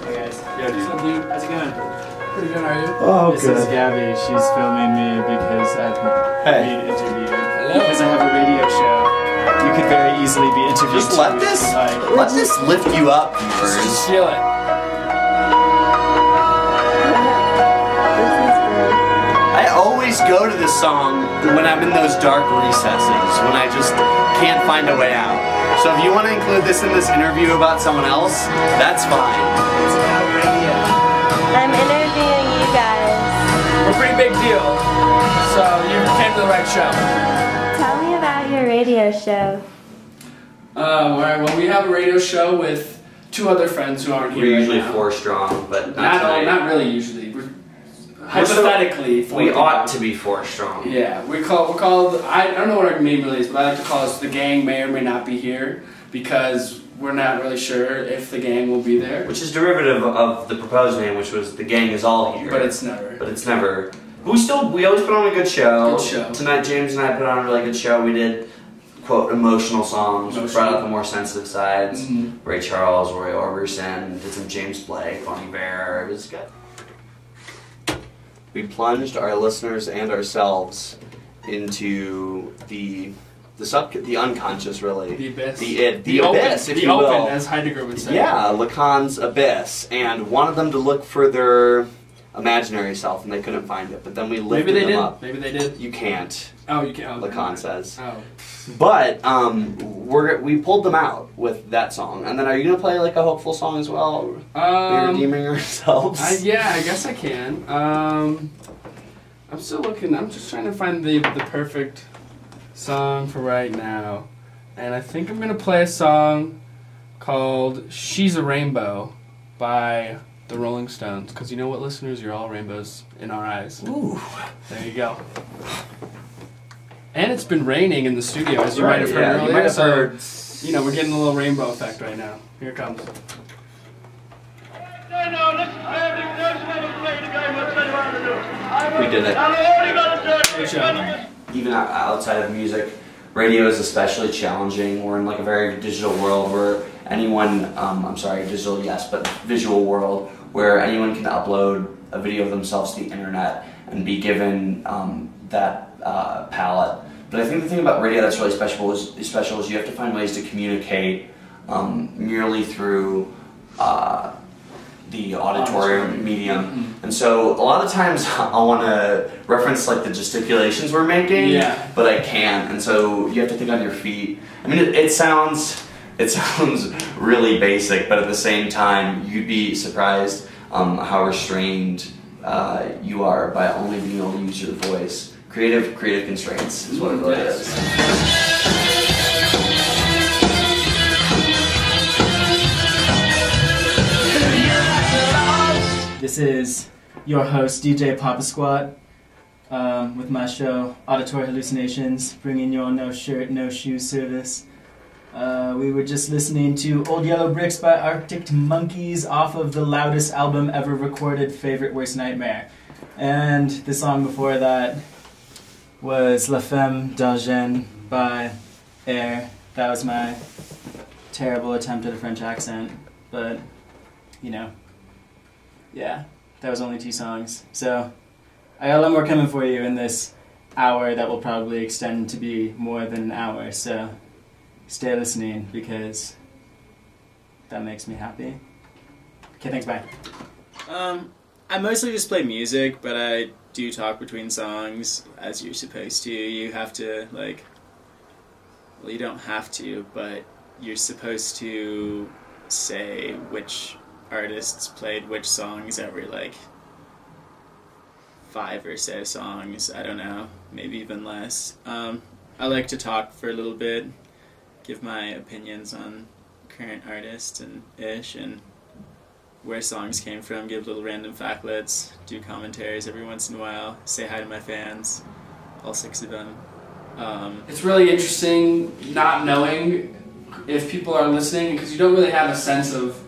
Hey guys. Yo, dude. What's up, dude? How's it going? Pretty good, are you? Oh, this good. This is Gabby. She's filming me because I've been interviewed. Hello. Because I have a radio show. You could very easily be interviewed. Just let this, let this lift you up, viewers. Just feel it. I always go to this song when I'm in those dark recesses, when I just can't find a way out. So if you want to include this in this interview about someone else, that's fine. It's about radio. I'm interviewing you guys. We're a pretty big deal. So you came to the right show. Tell me about your radio show. Well, we have a radio show with two other friends who aren't here. We're right usually now. 4 strong, but not tonight. Not really usually. Hypothetically, we ought to be 4 strong. Yeah, we're called. I don't know what our name really is, but I like to call us the gang. May or may not be here because we're not really sure if the gang will be there. Which is derivative of the proposed name, which was the gang is all here. But it's never. But it's never. We always put on a good show. Good show. Tonight, James and I put on a really good show. We did, quote, emotional songs. We brought out the more sensitive sides. Mm-hmm. Ray Charles, Roy Orbison, did some James Blake, Bonnie Bear. It was good. We plunged our listeners and ourselves into the unconscious, really. The abyss. The abyss, if you will. The open, as Heidegger would say. Yeah, Lacan's abyss, and wanted them to look for their imaginary self, and they couldn't find it. But then we lifted them up. Maybe they did. You can't. Oh, you can't. Oh, Lacan says. Oh. But we pulled them out with that song. And then are you gonna play like a hopeful song as well? We're redeeming ourselves. Yeah, I guess I can. I'm still looking. I'm just trying to find the perfect song for right now, and I think I'm gonna play a song called "She's a Rainbow" by the Rolling Stones. Because you know what, listeners, you're all rainbows in our eyes. Ooh. There you go. And it's been raining in the studio, as you might have heard earlier. You might have heard. You know, we're getting a little rainbow effect right now. Here it comes. We did it. Good job. Even outside of music, radio is especially challenging. We're in like a very digital world where anyone, I'm sorry, digital yes, but visual world, where anyone can upload a video of themselves to the internet and be given that palette. But I think the thing about radio that's really special is you have to find ways to communicate merely through the auditory medium. And so a lot of times I want to reference like the gesticulations we're making, but I can't. And so you have to think on your feet. I mean, it sounds really basic, but at the same time, you'd be surprised how restrained you are by only being able to use your voice. Creative constraints is what it really is. This is your host, DJ Papa Squat, with my show, Auditory Hallucinations, bringing you on No Shirt, No Shoes service. We were just listening to Old Yellow Bricks by Arctic Monkeys off of the loudest album ever recorded, Favorite Worst Nightmare. And the song before that was La Femme d'Argent by Air. That was my terrible attempt at a French accent, but, you know. Yeah, that was only 2 songs. So, I got a lot more coming for you in this hour that will probably extend to be more than an hour. So, stay listening because that makes me happy. Okay, thanks, bye. I mostly just play music, but I do talk between songs as you're supposed to. You have to, like, well, you don't have to, but you're supposed to say which artists played which songs every like 5 or so songs, I don't know, maybe even less. I like to talk for a little bit, give my opinions on current artists and ish, and where songs came from, give little random factlets, do commentaries every once in a while, say hi to my fans, all 6 of them. It's really interesting not knowing if people are listening, because you don't really have a sense of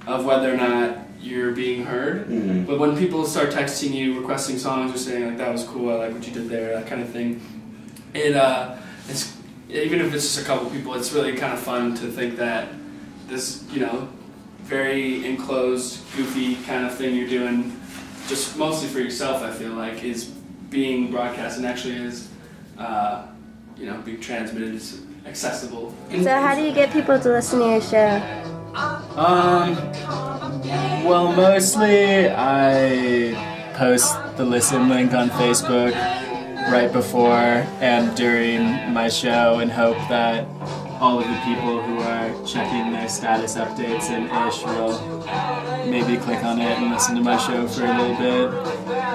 whether or not you're being heard. Mm-hmm. But when people start texting you, requesting songs, or saying like that was cool, I like what you did there, that kind of thing, it's even if it's just a couple people, it's really kind of fun to think that this, you know, very enclosed, goofy kind of thing you're doing, just mostly for yourself, I feel like, is being broadcast and actually is, you know, being transmitted, is accessible. So how do you get people to listen to your show? Well, mostly I post the listen link on Facebook right before and during my show and hope that all of the people who are checking their status updates and ish will maybe click on it and listen to my show for a little bit.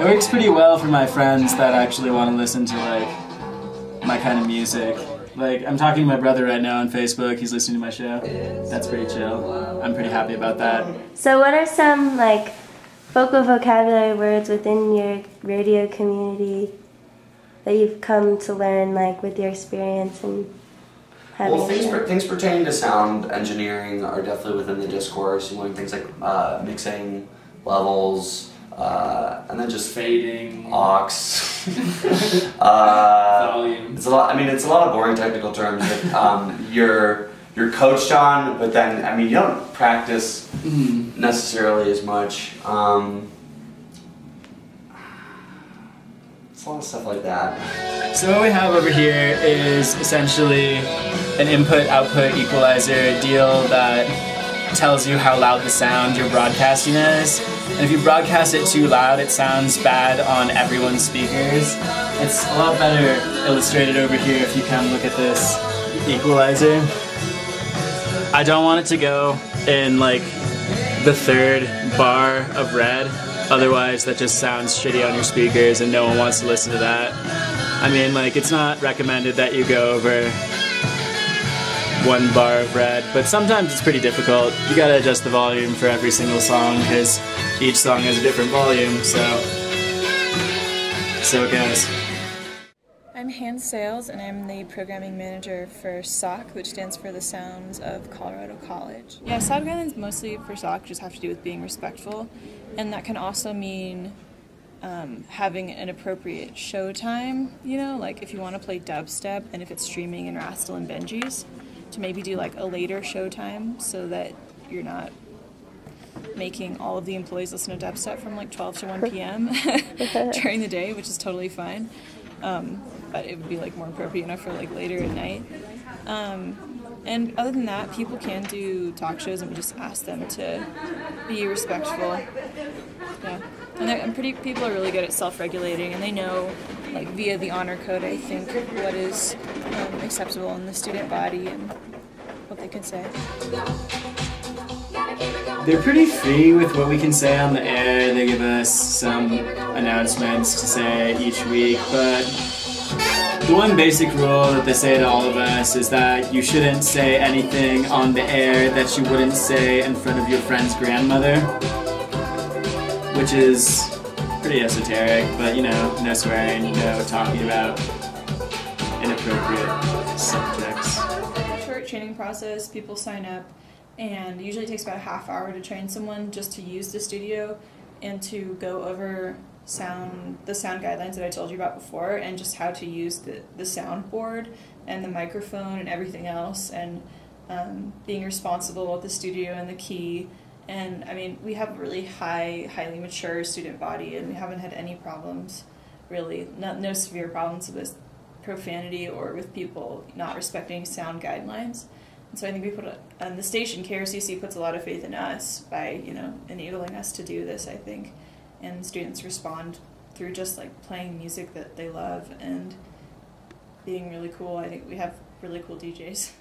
It works pretty well for my friends that actually want to listen to like my kind of music. Like, I'm talking to my brother right now on Facebook, he's listening to my show. That's pretty chill. I'm pretty happy about that. So what are some, like, vocal vocabulary words within your radio community that you've come to learn, like, with your experience and having... Well, things pertaining to sound engineering are definitely within the discourse. You learn things like mixing, levels, and then just fading, aux. volume. It's a lot. I mean, it's a lot of boring technical terms that you're coached on, but then I mean, you don't practice necessarily as much. It's a lot of stuff like that. So what we have over here is essentially an input-output equalizer deal that tells you how loud the sound you're broadcasting is. And if you broadcast it too loud, it sounds bad on everyone's speakers. It's a lot better illustrated over here if you come look at this equalizer. I don't want it to go in like the third bar of red, otherwise that just sounds shitty on your speakers and no one wants to listen to that. I mean, like, it's not recommended that you go over one bar of red, but sometimes it's pretty difficult. You gotta adjust the volume for every single song because each song has a different volume, so it goes. I'm Han Sales, and I'm the programming manager for Socc, which stands for the Sounds of Colorado College. Yeah, sound guidelines mostly for Socc just have to do with being respectful, and that can also mean having an appropriate show time, you know, like if you want to play dubstep and if it's streaming in Rastel and Benji's, to maybe do like a later show time so that you're not making all of the employees listen to dubstep from like 12 to 1 p.m. during the day, which is totally fine. But it would be like more appropriate enough for like later at night. And other than that, people can do talk shows and we just ask them to be respectful. Yeah. And people are really good at self-regulating, and they know, like via the honor code, I think, what is acceptable in the student body and what they can say. They're pretty free with what we can say on the air. They give us some announcements to say each week, but the one basic rule that they say to all of us is that you shouldn't say anything on the air that you wouldn't say in front of your friend's grandmother, which is pretty esoteric, but you know, no swearing, no talking about inappropriate subjects. Short training process, people sign up, and it usually takes about a half hour to train someone just to use the studio and to go over the sound guidelines that I told you about before, and just how to use the soundboard and the microphone and everything else, and being responsible with the studio and the key. And I mean, we have a really highly mature student body, and we haven't had any problems, really, no severe problems with profanity or with people not respecting sound guidelines. And so I think the station, KRCC, puts a lot of faith in us by, you know, enabling us to do this, I think. And students respond through just like playing music that they love and being really cool. I think we have really cool DJs.